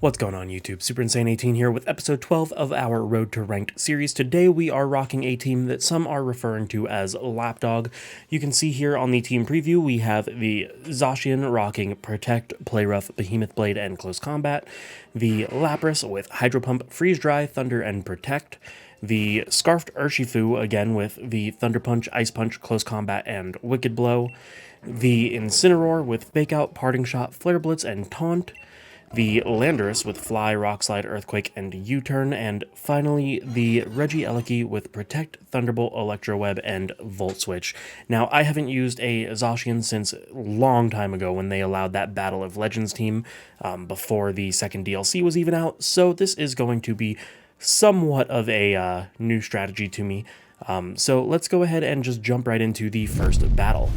What's going on YouTube? Super Insane 18 here with episode 12 of our Road to Ranked series. Today we are rocking a team that some are referring to as Lapdog. You can see here on the team preview we have the Zacian rocking Protect, Play Rough, Behemoth Blade, and Close Combat. The Lapras with Hydro Pump, Freeze Dry, Thunder, and Protect. The Scarfed Urshifu again with the Thunder Punch, Ice Punch, Close Combat, and Wicked Blow. The Incineroar with Fake Out, Parting Shot, Flare Blitz, and Taunt. The Landorus with Fly, Rock Slide, Earthquake, and U-Turn, and finally the Regieleki with Protect, Thunderbolt, Electro Web, and Volt Switch. Now, I haven't used a Zacian since a long time ago when they allowed that Battle of Legends team before the second DLC was even out, so this is going to be somewhat of a new strategy to me. So let's go ahead and just jump right into the first battle.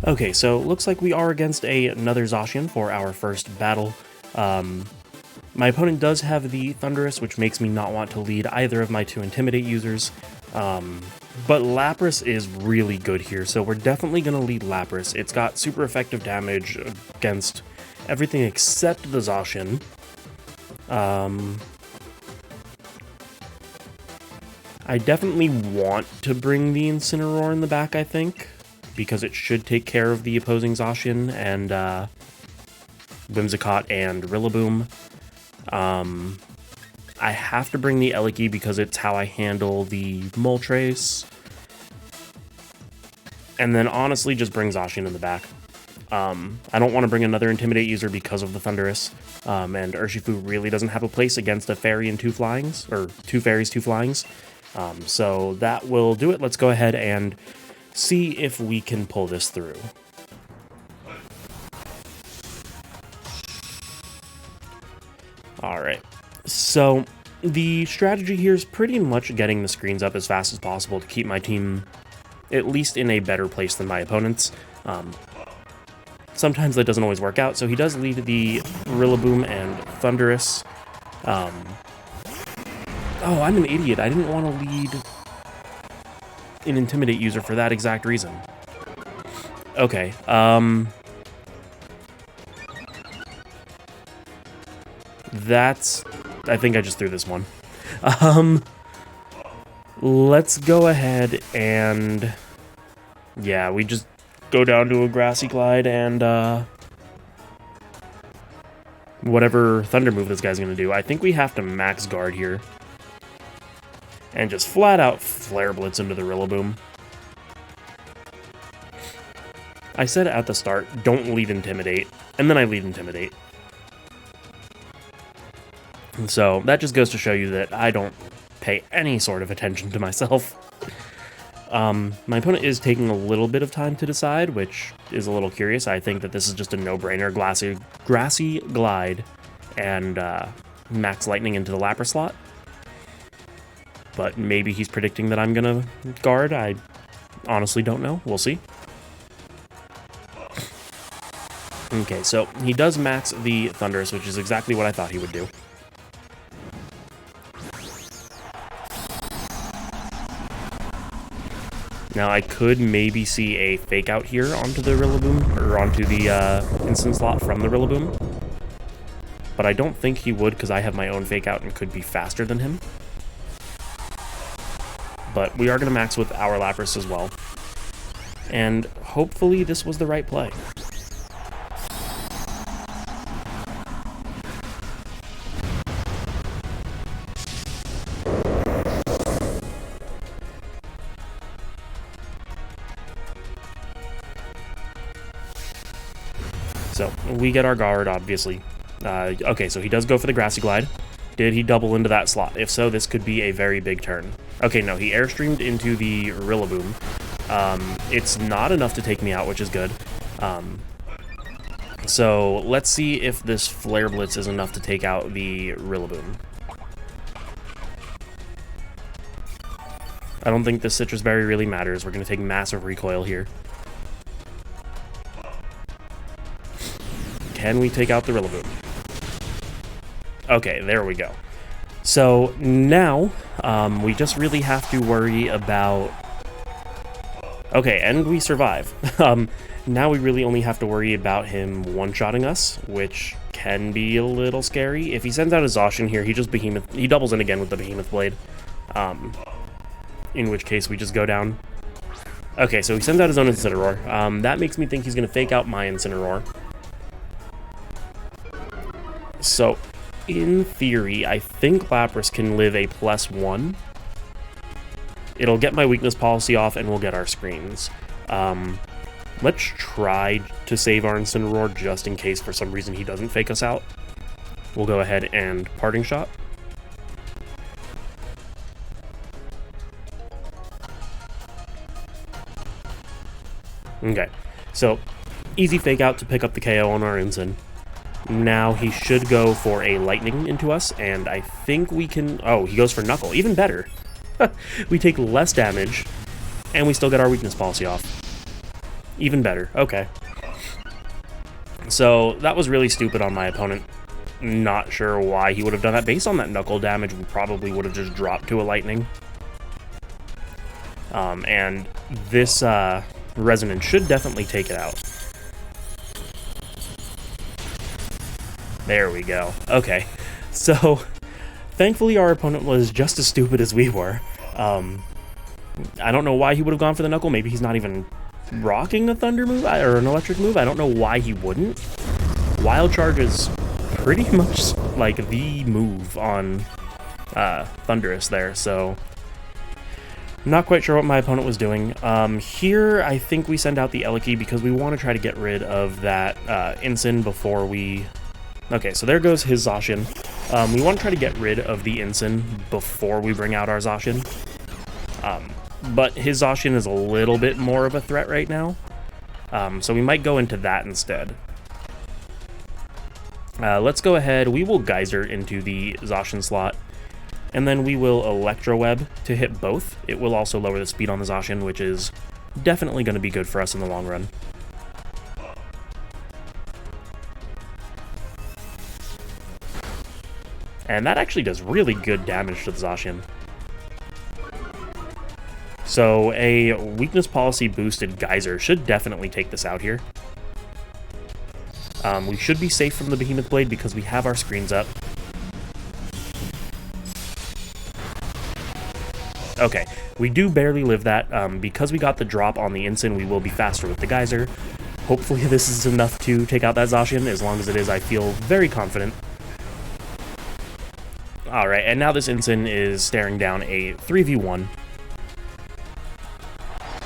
Okay, so looks like we are against another Zacian for our first battle. My opponent does have the Thunderous, which makes me not want to lead either of my two Intimidate users, but Lapras is really good here, so we're definitely going to lead Lapras. It's got super effective damage against everything except the Zacian. I definitely want to bring the Incineroar in the back, I think, because it should take care of the opposing Zacian and, Whimsicott and Rillaboom. I have to bring the Eleki because it's how I handle the Moltres. And then honestly just bring Zacian in the back. I don't want to bring another Intimidate user because of the Thunderous. And Urshifu really doesn't have a place against a Fairy and two Flyings, or two Fairies, two Flyings. So that will do it. Let's go ahead and see if we can pull this through. Alright, so the strategy here is pretty much getting the screens up as fast as possible to keep my team at least in a better place than my opponent's. Sometimes that doesn't always work out, so he does lead the Rillaboom and Thunderous. Oh, I'm an idiot. I didn't want to lead an Intimidate user for that exact reason. Okay, I think I just threw this one. Let's go ahead and, yeah, we just go down to a Grassy Glide and, whatever Thunder move this guy's gonna do. I think we have to max guard here. And just flat out Flare Blitz into the Rillaboom. I said at the start, don't lead Intimidate, and then I lead Intimidate. So that just goes to show you that I don't pay any sort of attention to myself. My opponent is taking a little bit of time to decide, which is a little curious. I think that this is just a no-brainer. Grassy Glide and Max Lightning into the Lapras slot. But maybe he's predicting that I'm going to guard. I honestly don't know. We'll see. Okay, so he does max the Thunderous, which is exactly what I thought he would do. Now, I could maybe see a Fake Out here onto the Rillaboom, or onto the instant slot from the Rillaboom. But I don't think he would, because I have my own Fake Out and could be faster than him. But we are going to max with our Lapras as well. And hopefully this was the right play. So, we get our guard, obviously. Okay, so he does go for the Grassy Glide. Did he double into that slot? If so, this could be a very big turn. Okay, no, he Airstreamed into the Rillaboom. It's not enough to take me out, which is good. So, let's see if this Flare Blitz is enough to take out the Rillaboom. I don't think this Citrus Berry really matters. We're going to take massive recoil here. Can we take out the Rillaboom? Okay, there we go. So now we just really have to worry about... Okay, and we survive. Now we really only have to worry about him one-shotting us, which can be a little scary. If he sends out his Zacian here, he doubles in again with the Behemoth Blade. In which case we just go down. Okay, so he sends out his own Incineroar. That makes me think he's going to fake out my Incineroar. So, in theory, I think Lapras can live a +1. It'll get my weakness policy off, and we'll get our screens. Let's try to save our Incineroar just in case for some reason he doesn't fake us out. We'll go ahead and Parting Shot. Okay, so easy fake out to pick up the KO on our Incin. Now he should go for a Lightning into us, and I think we can... Oh, he goes for Knuckle. Even better. We take less damage, and we still get our weakness policy off. Even better. Okay. So that was really stupid on my opponent. Not sure why he would have done that. Based on that Knuckle damage, we probably would have just dropped to a Lightning. And this Resonance should definitely take it out. There we go. Okay. So, thankfully our opponent was just as stupid as we were. I don't know why he would have gone for the Knuckle. Maybe he's not even rocking a Thunder move or an Electric move. I don't know why he wouldn't. Wild Charge is pretty much like the move on Thundurus there, so not quite sure what my opponent was doing. Here, I think we send out the Eliki because we want to try to get rid of that Incin before we... Okay, so there goes his Zacian. We want to try to get rid of the Incin before we bring out our Zacian. But his Zacian is a little bit more of a threat right now. So we might go into that instead. Let's go ahead. We will Geyser into the Zacian slot. And then we will Electro Web to hit both. It will also lower the speed on the Zacian, which is definitely going to be good for us in the long run. And that actually does really good damage to the Zacian. So a weakness policy boosted Geyser should definitely take this out here. We should be safe from the Behemoth Blade because we have our screens up. Okay, we do barely live that. Because we got the drop on the Incin, we will be faster with the Geyser. Hopefully this is enough to take out that Zacian. As long as it is, I feel very confident. Alright, and now this Incin is staring down a 3v1.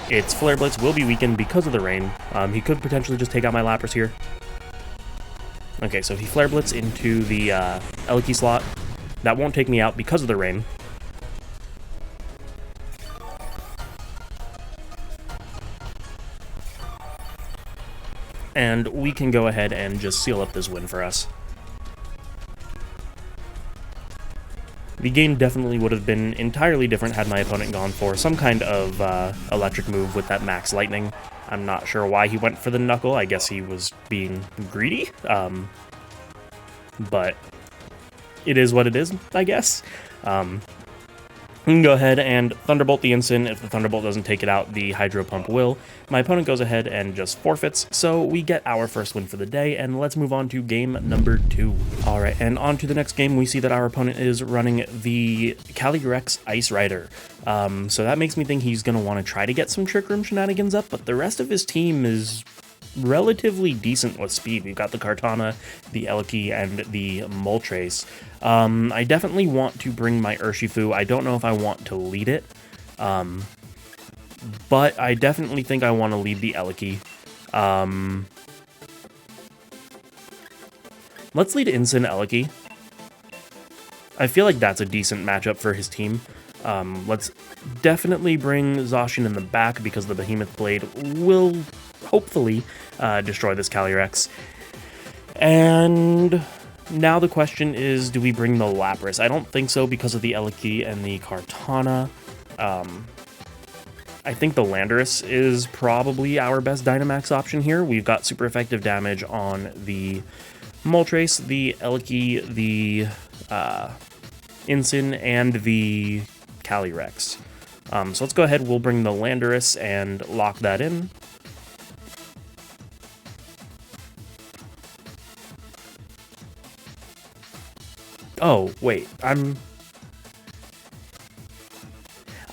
Its Flare Blitz will be weakened because of the rain. He could potentially just take out my Lapras here. Okay, so he Flare Blitz into the Eliki slot. That won't take me out because of the rain. And we can go ahead and just seal up this win for us. The game definitely would have been entirely different had my opponent gone for some kind of electric move with that max lightning. I'm not sure why he went for the Knuckle. I guess he was being greedy. But it is what it is, I guess. We can go ahead and Thunderbolt the Incin. If the Thunderbolt doesn't take it out, the Hydro Pump will. My opponent goes ahead and just forfeits, so we get our first win for the day, and let's move on to game number 2. Alright, and on to the next game, we see that our opponent is running the Calyrex Ice Rider. So that makes me think he's going to want to try to get some Trick Room shenanigans up, but the rest of his team is relatively decent with speed. We've got the Kartana, the Eliki, and the Moltres. I definitely want to bring my Urshifu. I don't know if I want to lead it, but I definitely think I want to lead the Eliki. Let's lead Incin Eliki. I feel like that's a decent matchup for his team. Let's definitely bring Zacian in the back because the Behemoth Blade will hopefully destroy this Calyrex. And now the question is, do we bring the Lapras? I don't think so because of the Eliki and the Kartana. I think the Landorus is probably our best Dynamax option here. We've got super effective damage on the Moltres, the Eliki, the Incin, and the Calyrex. So let's go ahead, we'll bring the Landorus and lock that in. Oh, wait, I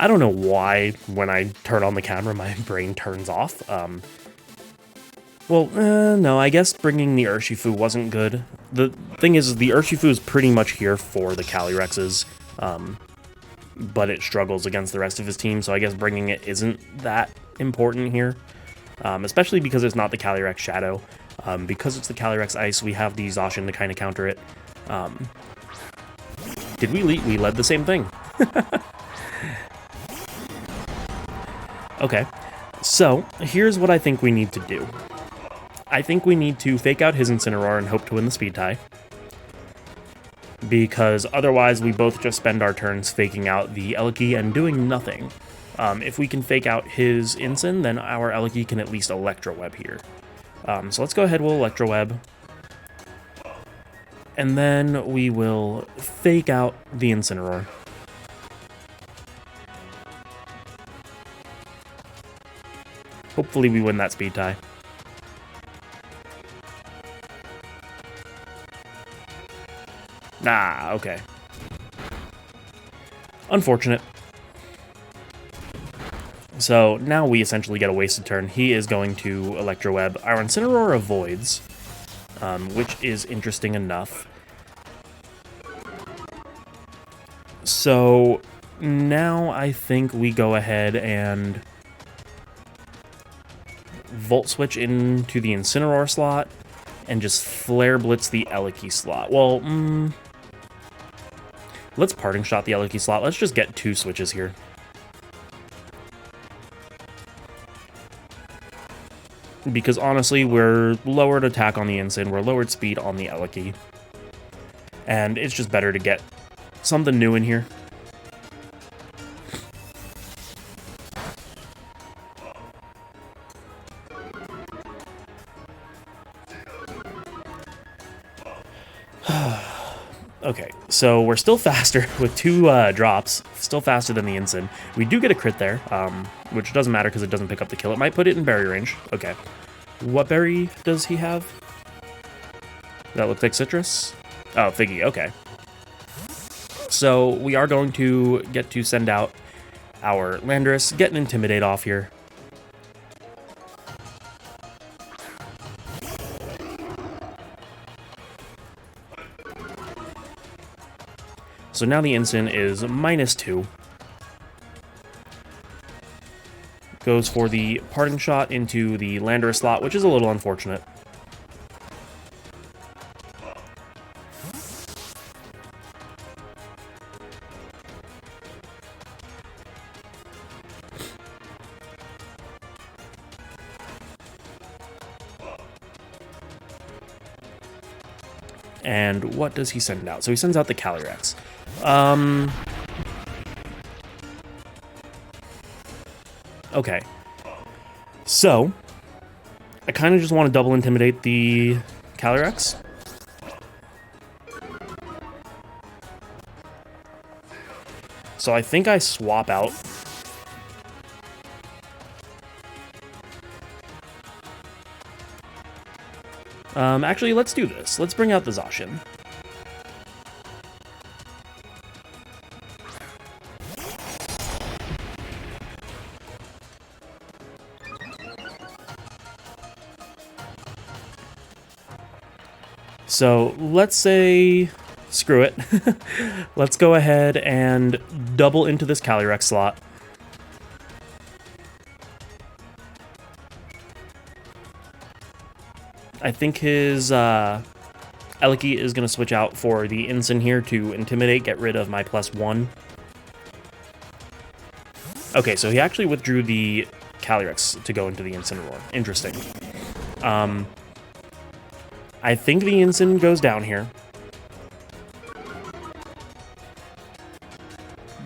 don't know why when I turn on the camera my brain turns off. No, I guess bringing the Urshifu wasn't good. The thing is, the Urshifu is pretty much here for the Calyrexes, but it struggles against the rest of his team, so I guess bringing it isn't that important here, especially because it's not the Calyrex Shadow. Because it's the Calyrex Ice, we have the Zacian to kind of counter it. Did we lead? We led the same thing. Okay, so here's what I think we need to do. I think we need to fake out his Incineroar and hope to win the speed tie. Because otherwise we both just spend our turns faking out the Eliki and doing nothing. If we can fake out his Incin, then our Eliki can at least Electro Web here. So let's go ahead, we'll Electro Web. And then we will fake out the Incineroar. Hopefully we win that speed tie. Ah, okay. Unfortunate. So now we essentially get a wasted turn. He is going to Electro Web. Our Incineroar avoids, which is interesting enough. So now I think we go ahead and Volt Switch into the Incineroar slot and just Flare Blitz the Eliki slot. Well, let's Parting Shot the Eliki slot. Let's just get 2 switches here. Because honestly, we're lowered attack on the Incin, we're lowered speed on the Eliki. And it's just better to get something new in here. Okay, so we're still faster with 2 drops, still faster than the Incin. We do get a crit there, which doesn't matter because it doesn't pick up the kill. It might put it in berry range. Okay. What berry does he have? That looks like citrus? Oh, Figgy, okay. So we are going to get to send out our Landorus, get an Intimidate off here. So now the Incin is -2. Goes for the Parting Shot into the Landorus slot, which is a little unfortunate. And what does he send out? So he sends out the Calyrex. Okay. So, I kind of just want to double Intimidate the Calyrex. So I think I swap out. Actually, let's do this. Let's bring out the Zacian. So let's say, screw it. Let's go ahead and double into this Calyrex slot. I think his Eliki is going to switch out for the Incin here to Intimidate, get rid of my +1. Okay, so he actually withdrew the Calyrex to go into the Incineroar. Interesting. I think the Incin goes down here.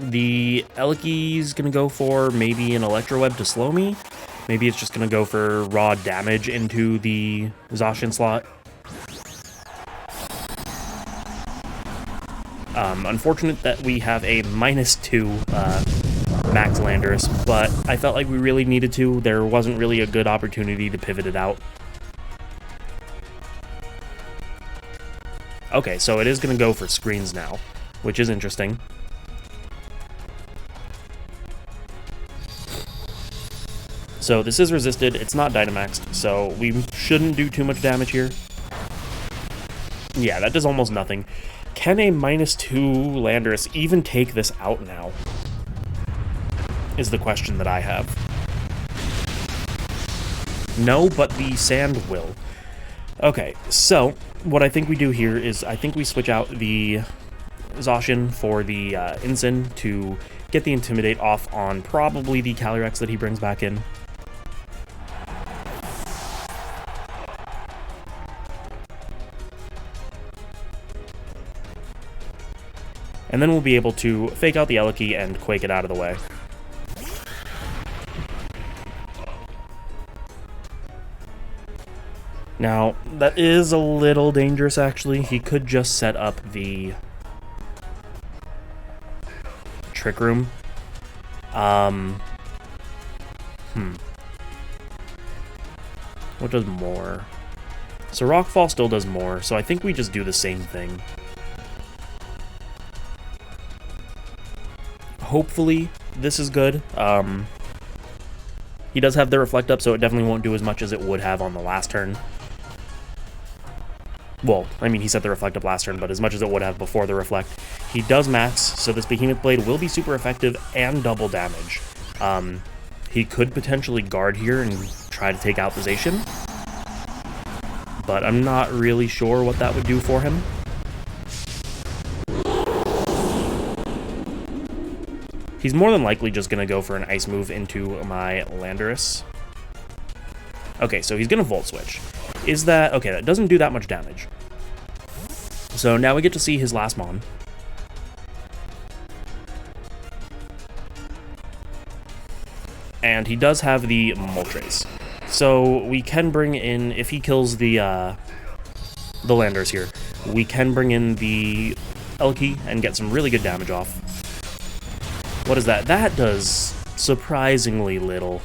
The Eliki's going to go for maybe an Electro Web to slow me. Maybe it's just going to go for raw damage into the Zacian slot. Unfortunate that we have a -2 max Landorus, but I felt like we really needed to. There wasn't really a good opportunity to pivot it out. Okay, so it is going to go for screens now, which is interesting. So this is resisted, it's not Dynamaxed, so we shouldn't do too much damage here. Yeah, that does almost nothing. Can a -2 Landorus even take this out now? Is the question that I have. No, but the sand will. Okay, so what I think we do here is I think we switch out the Zacian for the Ensign to get the Intimidate off on probably the Calyrex that he brings back in. And then we'll be able to fake out the Eliki and Quake it out of the way. Now, that is a little dangerous, actually. He could just set up the Trick Room. What does more? So Rockfall still does more, so I think we just do the same thing. Hopefully, this is good. He does have the Reflect up, so it definitely won't do as much as it would have on the last turn. Well, I mean, he set the Reflect up last turn, but as much as it would have before the Reflect. He does max, so this Behemoth Blade will be super effective and double damage. He could potentially guard here and try to take out the Zacian, but I'm not really sure what that would do for him. He's more than likely just going to go for an Ice move into my Landorus. Okay, so he's going to Volt Switch. Is that... okay, that doesn't do that much damage. So now we get to see his last Mon. And he does have the Moltres. So we can bring in... if he kills the Landorus here, we can bring in the Eliki and get some really good damage off. What is that? That does surprisingly little.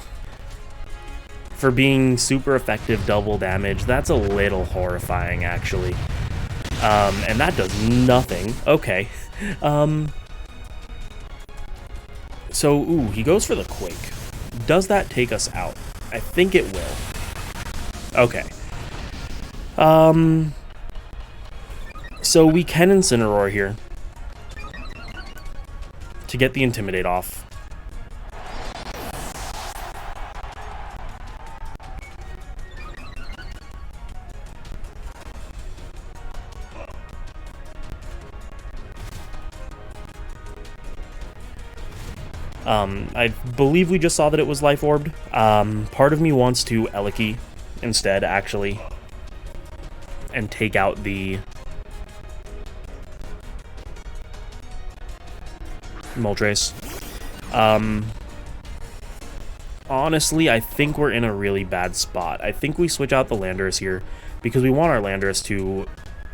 For being super effective double damage, that's a little horrifying, actually. And that does nothing. Okay. So, ooh, he goes for the Quake. Does that take us out? I think it will. Okay. So we can Incineroar here to get the Intimidate off. I believe we just saw that it was Life Orbed. Part of me wants to Eliki instead, actually, and take out the Moltres. Honestly, I think we're in a really bad spot. I think we switch out the Landorus here because we want our Landorus to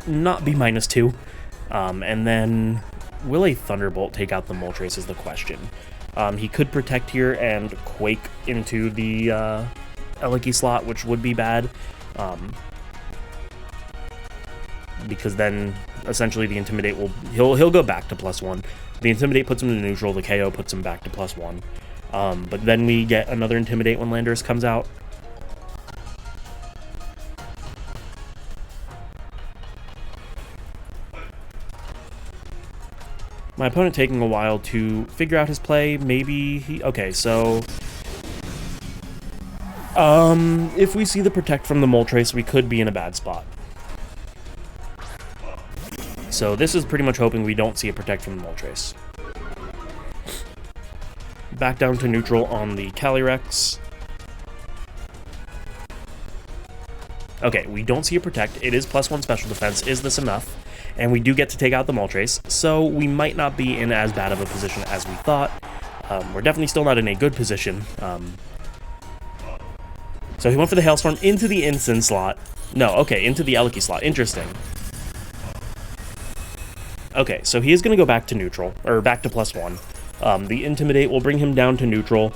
not be -2. And then will a Thunderbolt take out the Moltres is the question. He could Protect here and Quake into the Eliki slot, which would be bad. Because then essentially the Intimidate will he'll go back to +1. The Intimidate puts him to neutral, the KO puts him back to +1. But then we get another Intimidate when Landorus comes out. My opponent taking a while to figure out his play. Maybe he... okay, so... if we see the Protect from the Moltres, we could be in a bad spot. So this is pretty much hoping we don't see a Protect from the Moltres. Back down to neutral on the Calyrex. Okay, we don't see a Protect. It is +1 special defense. Is this enough? And we do get to take out the Moltres, so we might not be in as bad of a position as we thought. We're definitely still not in a good position. So he went for the Hailstorm into the Ensign slot. No, okay, into the Eliki slot. Interesting. Okay, so he is going to go back to neutral, or back to +1. The Intimidate will bring him down to neutral.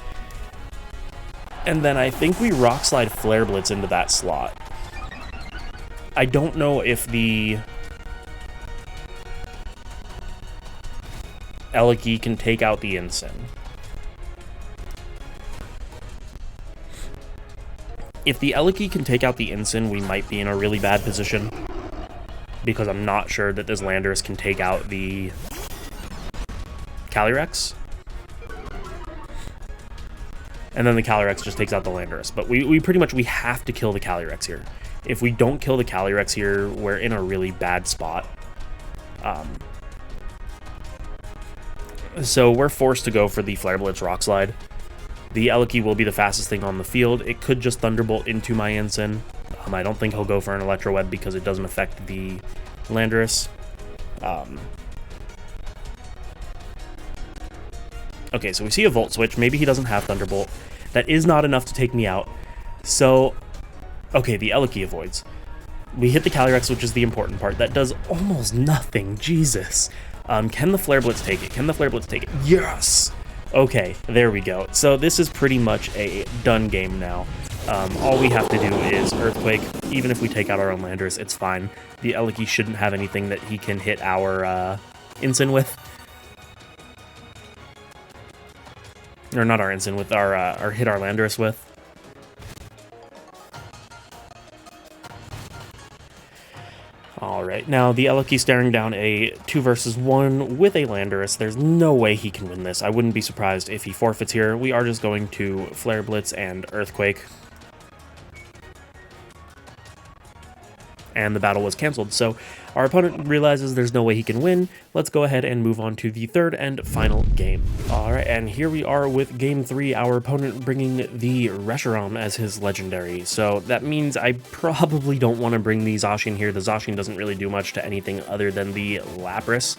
And then I think we Rock Slide Flare Blitz into that slot. I don't know if the Eliki can take out the Ensign. If the Eliki can take out the Ensign, we might be in a really bad position, because I'm not sure that this Landorus can take out the Calyrex. And then the Calyrex just takes out the Landorus. But we pretty much, we have to kill the Calyrex here. If we don't kill the Calyrex here, we're in a really bad spot. So we're forced to go for the Flare Blitz Rock Slide. The Eliki will be the fastest thing on the field. It could just Thunderbolt into my Ensign. I don't think he'll go for an Electro Web because it doesn't affect the Landorus. Okay, so we see a Volt Switch. Maybe he doesn't have Thunderbolt. That is not enough to take me out. So, okay, the Eliki avoids. We hit the Calyrex, which is the important part. That does almost nothing. Jesus. Can the Flare Blitz take it? Can the Flare Blitz take it? Yes! Okay, there we go. So this is pretty much a done game now. All we have to do is Earthquake. Even if we take out our own Landorus, it's fine. The Eliki shouldn't have anything that he can hit our Ensign with. Or not our Ensign, with our hit our Landorus with. Alright, now the Eliki staring down a 2 versus 1 with a Landorus. There's no way he can win this. I wouldn't be surprised if he forfeits here. We are just going to Flare Blitz and Earthquake. And the battle was canceled. So our opponent realizes there's no way he can win. Let's go ahead and move on to the third and final game. Alright, and here we are with game 3. Our opponent bringing the Reshiram as his legendary. So that means I probably don't want to bring the Zacian here. The Zacian doesn't really do much to anything other than the Lapras.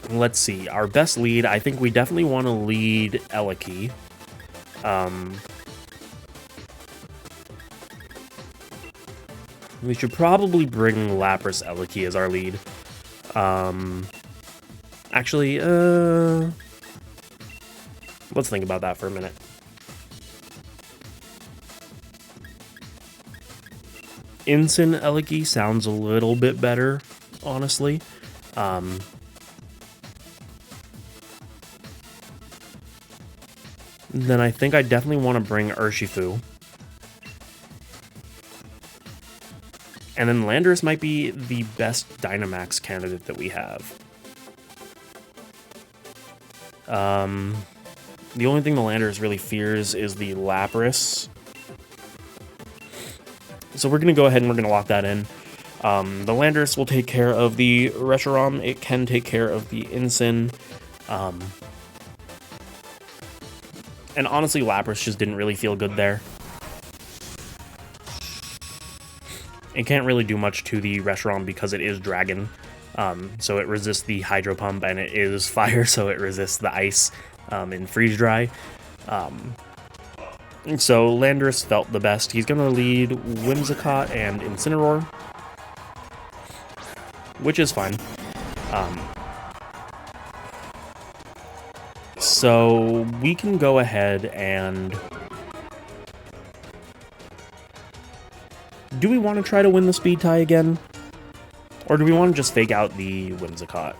Let's see. Our best lead, I think we definitely want to lead Eliki. We should probably bring Lapras Eliki as our lead. Actually, let's think about that for a minute. Ensign Eliki sounds a little bit better, honestly. Then I think I definitely want to bring Urshifu. And then Landorus might be the best Dynamax candidate that we have. The only thing the Landorus really fears is the Lapras. So we're going to go ahead and we're going to lock that in. The Landorus will take care of the Reshiram. It can take care of the Ensign. And honestly, Lapras just didn't really feel good there. It can't really do much to the Reshiram because it is Dragon. So it resists the Hydro Pump, and it is Fire, so it resists the Ice in Freeze Dry. So Landorus felt the best. He's going to lead Whimsicott and Incineroar, which is fine. So we can go ahead and... Do we want to try to win the speed tie again? Or do we want to just fake out the Whimsicott?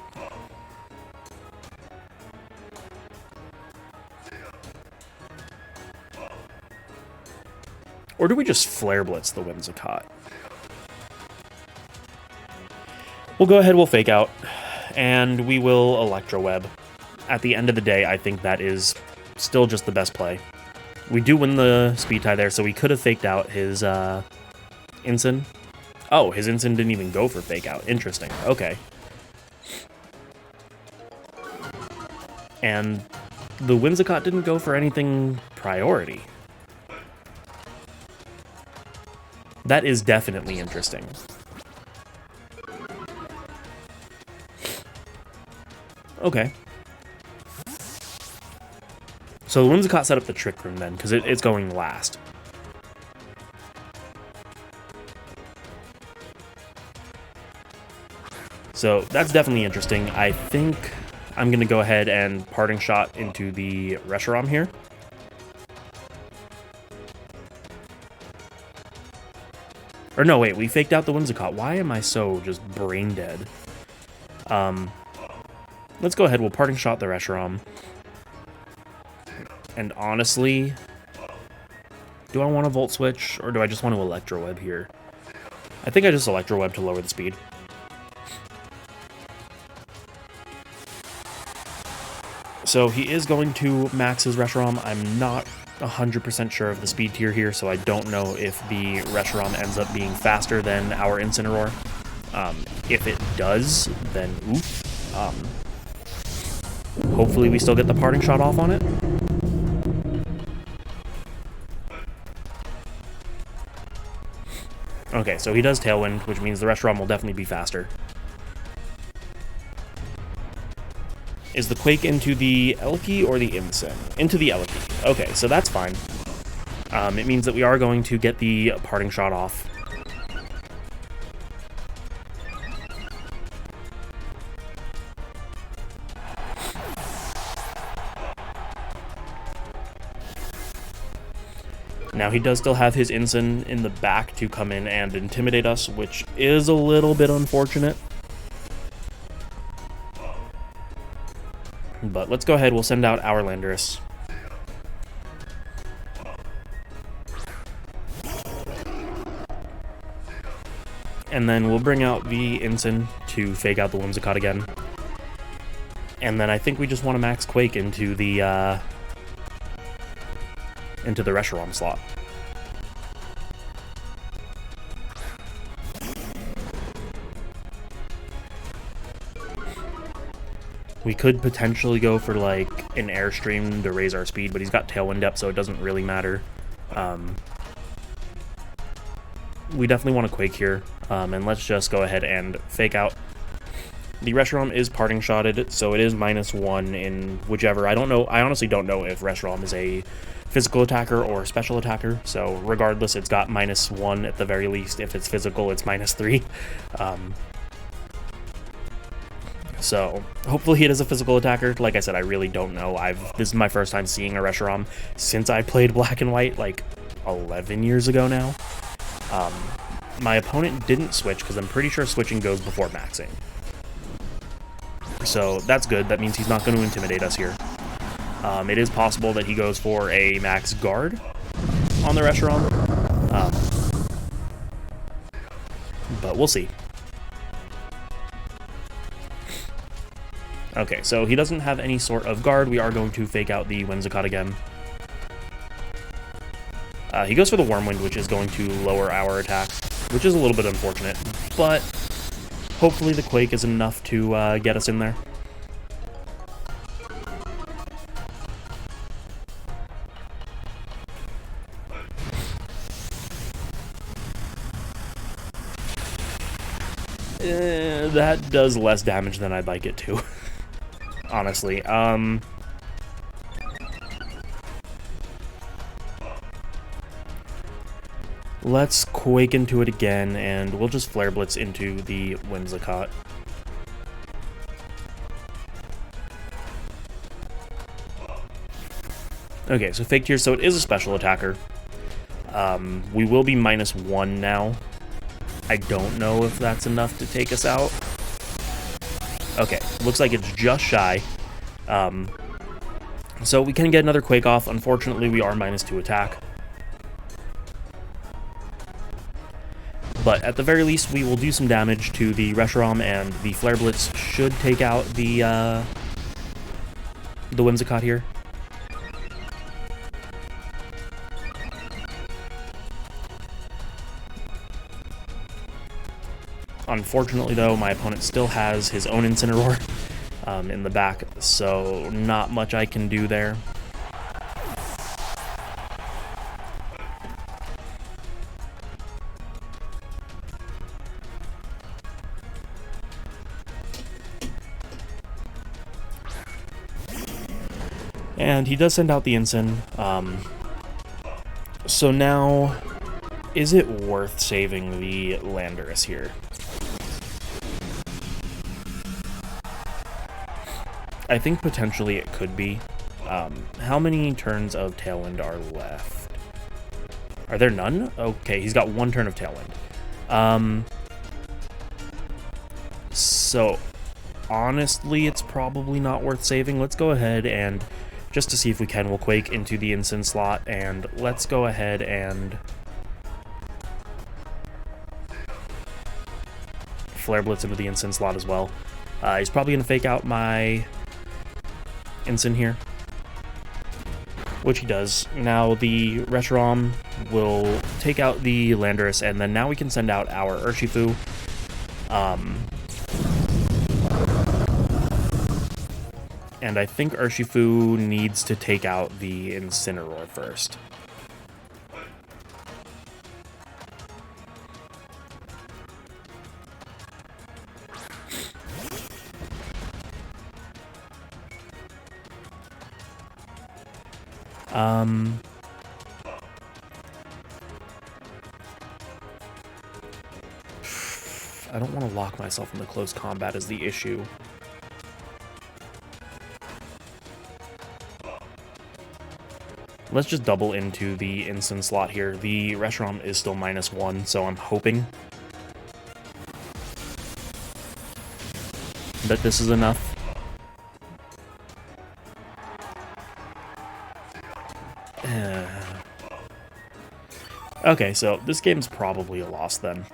Or do we just Flare Blitz the Whimsicott? We'll go ahead, we'll fake out, and we will Electro Web. At the end of the day, I think that is still just the best play. We do win the speed tie there, so we could have faked out his Ensign. Oh, his Ensign didn't even go for fake out. Interesting. Okay. And the Whimsicott didn't go for anything priority. That is definitely interesting. Okay. So the Whimsicott set up the Trick Room then, because it's going last. So that's definitely interesting. I think I'm going to go ahead and Parting Shot into the Reshiram here. Or no, wait, we faked out the Whimsicott. Why am I so just brain dead? let's go ahead. We'll parting shot the Reshiram. And honestly, do I want to Volt Switch, or do I just want to Electro Web here? I think I just Electro Web to lower the speed. So he is going to max his Reshiram. I'm not 100% sure of the speed tier here, so I don't know if the Reshiram ends up being faster than our Incineroar. If it does, then oof. Hopefully we still get the parting shot off on it. Okay, so he does Tailwind, which means the Reshiram will definitely be faster. Is the Quake into the Elky or the Incin? Into the Elky. Okay, so that's fine. It means that we are going to get the parting shot off. Now he does still have his Incin in the back to come in and intimidate us, which is a little bit unfortunate. But let's go ahead, we'll send out our Landorus. And then we'll bring out the Incin to fake out the Whimsicott again. And then I think we just want to max Quake into the Reshiram slot. We could potentially go for like an Airstream to raise our speed, but he's got Tailwind Depth, so it doesn't really matter. We definitely want to Quake here, and let's just go ahead and fake out. The Reshiram is parting shotted, so it is -1 in whichever. I don't know. I honestly don't know if Reshiram is a physical attacker or special attacker, so regardless, it's got -1 at the very least. If it's physical, it's -3. So hopefully it is a physical attacker. Like I said, I really don't know. This is my first time seeing a Reshiram since I played Black and White like 11 years ago now. My opponent didn't switch because I'm pretty sure switching goes before maxing. So that's good. That means he's not going to intimidate us here. It is possible that he goes for a max guard on the Reshiram. But we'll see. Okay, so he doesn't have any sort of guard. We are going to fake out the Whimsicott again. He goes for the Wormwind, which is going to lower our attack, which is a little bit unfortunate, but hopefully the Quake is enough to get us in there. That does less damage than I'd like it to. Honestly, let's Quake into it again, and we'll just Flare Blitz into the Whimsicott. Okay, so Fake Tier, so it is a special attacker. We will be -1 now. I don't know if that's enough to take us out. Okay, looks like it's just shy. So we can get another Quake off. Unfortunately, we are -2 attack. But at the very least, we will do some damage to the Reshiram, and the Flare Blitz should take out the Whimsicott here. Unfortunately, though, my opponent still has his own Incineroar in the back, so not much I can do there. And he does send out the Incin. So now, is it worth saving the Landorus here? I think potentially it could be. How many turns of Tailwind are left? Are there none? Okay, he's got 1 turn of Tailwind. So honestly, it's probably not worth saving. Let's go ahead and, just to see if we can, we'll Quake into the Instant slot, and let's go ahead and Flare Blitz into the Instant slot as well. He's probably going to fake out my Instant here, which he does. Now the Reshiram will take out the Landorus, and then now we can send out our Urshifu. And I think Urshifu needs to take out the Incineroar first. I don't want to lock myself into close combat is the issue. Let's just double into the Instant slot here. The Reshiram is still -1, so I'm hoping that this is enough. Okay, so this game's probably a loss then.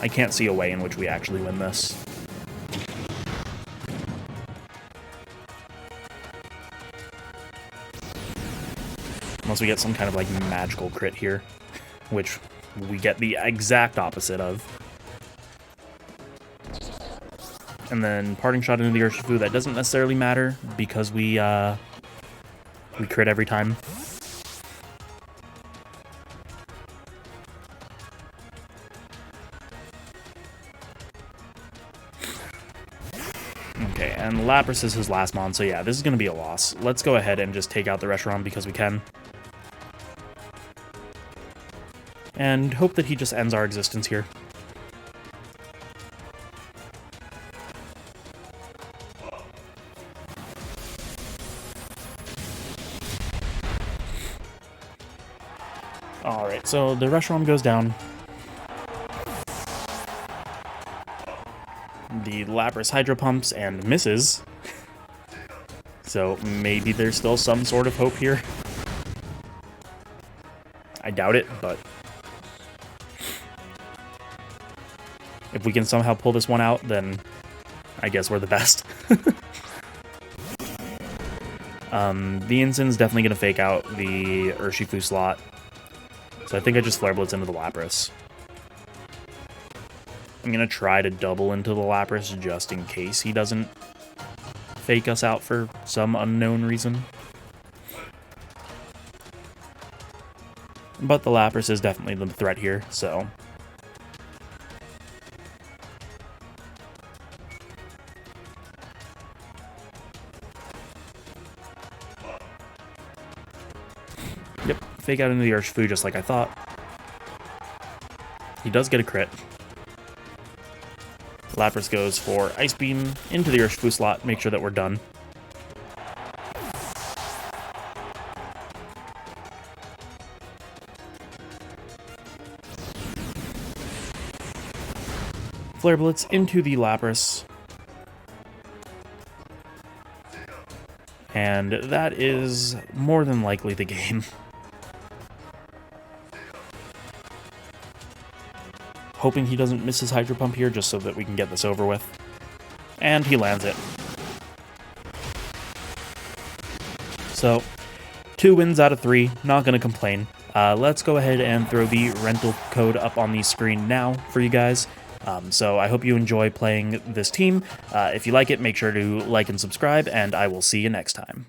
I can't see a way in which we actually win this. Unless we get some kind of like magical crit here, which we get the exact opposite of. And then Parting Shot into the Urshifu, that doesn't necessarily matter because we crit every time. Okay, and Lapras is his last mon, so yeah, this is going to be a loss. Let's go ahead and just take out the Reshiram because we can. And hope that he just ends our existence here. Alright, so the Reshiram goes down. The Lapras Hydro Pumps and misses. So maybe there's still some sort of hope here. I doubt it, but if we can somehow pull this one out, then I guess we're the best. The Instin's definitely going to fake out the Urshifu slot. So I think I just Flare Blitz into the Lapras. I'm going to try to double into the Lapras just in case he doesn't fake us out for some unknown reason. But the Lapras is definitely the threat here, so yep, fake out into the Urshifu just like I thought. He does get a crit. Lapras goes for Ice Beam into the Urshifu slot, make sure that we're done. Flare Blitz into the Lapras. And that is more than likely the game. Hoping he doesn't miss his Hydro Pump here just so that we can get this over with. And he lands it. So, 2 wins out of 3, not going to complain. Let's go ahead and throw the rental code up on the screen now for you guys. So I hope you enjoy playing this team. If you like it, make sure to like and subscribe, and I will see you next time.